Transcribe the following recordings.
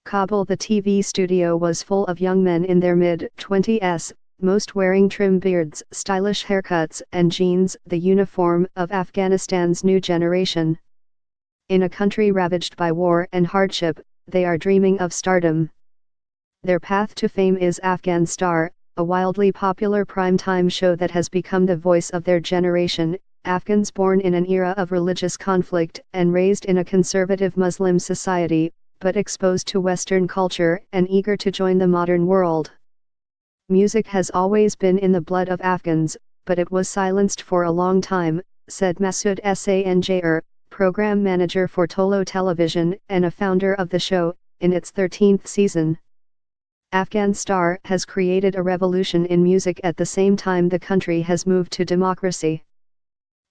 Kabul. The TV studio was full of young men in their mid-20s, most wearing trim beards, stylish haircuts, and jeans, the uniform of Afghanistan's new generation. In a country ravaged by war and hardship, they are dreaming of stardom. Their path to fame is Afghan Star, a wildly popular primetime show that has become the voice of their generation, Afghans born in an era of religious conflict and raised in a conservative Muslim society, but exposed to Western culture and eager to join the modern world. Music has always been in the blood of Afghans, but it was silenced for a long time, said Masood Sanjar, program manager for Tolo Television and a founder of the show, in its 13th season. Afghan Star has created a revolution in music at the same time the country has moved to democracy.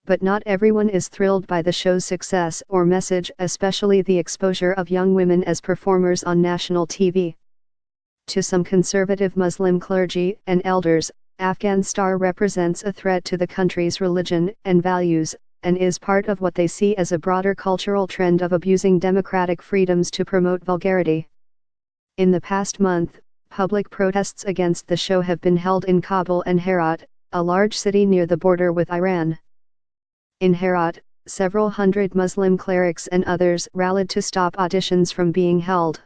But not everyone is thrilled by the show's success or message, especially the exposure of young women as performers on national TV. To some conservative Muslim clergy and elders, Afghan Star represents a threat to the country's religion and values, and is part of what they see as a broader cultural trend of abusing democratic freedoms to promote vulgarity. In the past month, public protests against the show have been held in Kabul and Herat, a large city near the border with Iran. In Herat, several hundred Muslim clerics and others rallied to stop auditions from being held.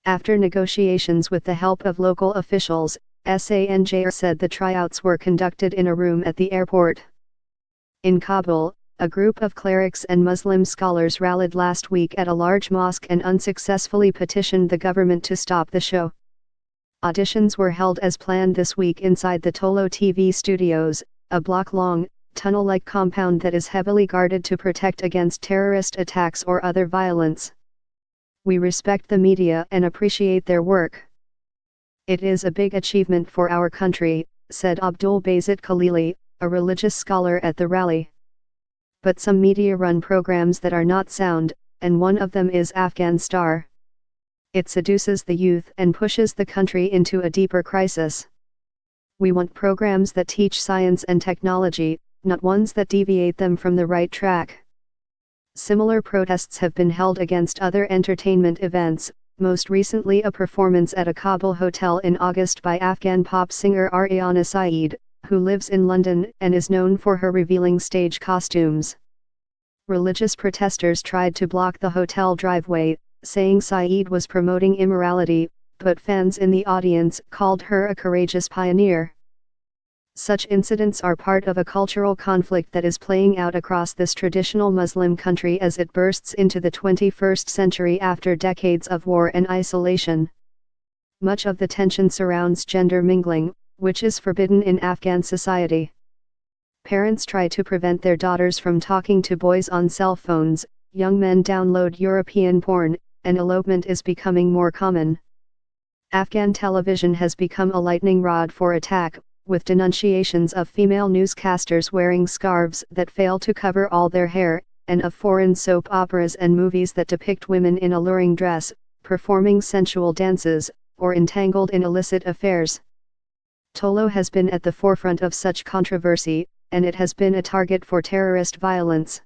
After negotiations with the help of local officials, Sanjar said the tryouts were conducted in a room at the airport. In Kabul, a group of clerics and Muslim scholars rallied last week at a large mosque and unsuccessfully petitioned the government to stop the show. Auditions were held as planned this week inside the Tolo TV studios, a block-long, tunnel-like compound that is heavily guarded to protect against terrorist attacks or other violence. We respect the media and appreciate their work. It is a big achievement for our country, said Abdul Basit Khalili, a religious scholar at the rally. But some media run programs that are not sound, and one of them is Afghan Star. It seduces the youth and pushes the country into a deeper crisis. We want programs that teach science and technology, not ones that deviate them from the right track. Similar protests have been held against other entertainment events, most recently a performance at a Kabul hotel in August by Afghan pop singer Ariana Saeed, who lives in London and is known for her revealing stage costumes. Religious protesters tried to block the hotel driveway, saying Saeed was promoting immorality, but fans in the audience called her a courageous pioneer. Such incidents are part of a cultural conflict that is playing out across this traditional Muslim country as it bursts into the 21st century after decades of war and isolation. Much of the tension surrounds gender mingling, which is forbidden in Afghan society. Parents try to prevent their daughters from talking to boys on cell phones, young men download European porn, and elopement is becoming more common. Afghan television has become a lightning rod for attack, with denunciations of female newscasters wearing scarves that fail to cover all their hair, and of foreign soap operas and movies that depict women in alluring dress, performing sensual dances, or entangled in illicit affairs. Tolo has been at the forefront of such controversy, and it has been a target for terrorist violence.